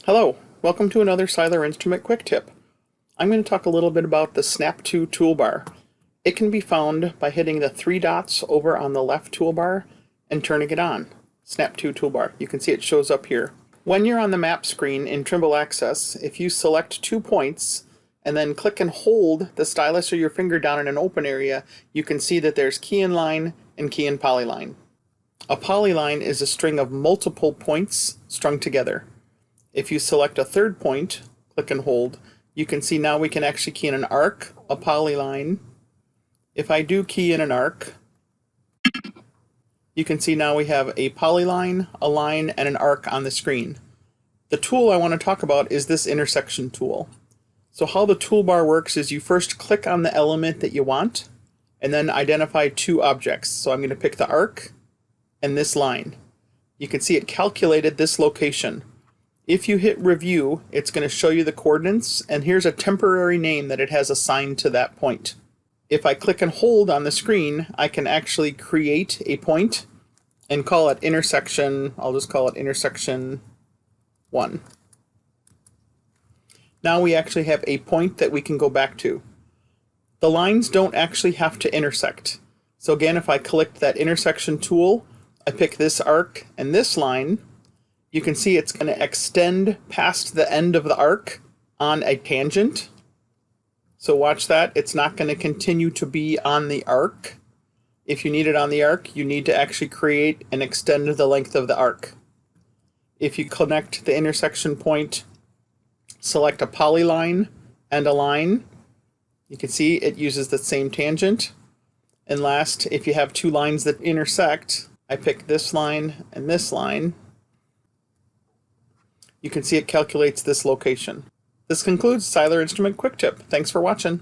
Hello, welcome to another Seiler Instrument Quick Tip. I'm going to talk a little bit about the Snap to toolbar. It can be found by hitting the three dots over on the left toolbar and turning it on. Snap to toolbar. You can see it shows up here. When you're on the map screen in Trimble Access, if you select 2 points and then click and hold the stylus or your finger down in an open area, you can see that there's key in line and key in polyline. A polyline is a string of multiple points strung together. If you select a third point, click and hold, you can see now we can actually key in an arc, a polyline. If I do key in an arc, you can see now we have a polyline, a line, and an arc on the screen. The tool I want to talk about is this intersection tool. So how the toolbar works is you first click on the element that you want, and then identify 2 objects. So I'm going to pick the arc and this line. You can see it calculated this location. If you hit review, it's going to show you the coordinates, and here's a temporary name that it has assigned to that point. If I click and hold on the screen, I can actually create a point and call it intersection, I'll just call it intersection 1. Now we actually have a point that we can go back to. The lines don't actually have to intersect. So again, if I click that intersection tool, I pick this arc and this line, you can see it's going to extend past the end of the arc on a tangent. So watch that. It's not going to continue to be on the arc. If you need it on the arc, you need to actually create and extend the length of the arc. If you connect the intersection point, select a polyline and a line, you can see it uses the same tangent. And last, if you have 2 lines that intersect, I pick this line and this line. You can see it calculates this location. This concludes Seiler Instrument Quick Tip. Thanks for watching.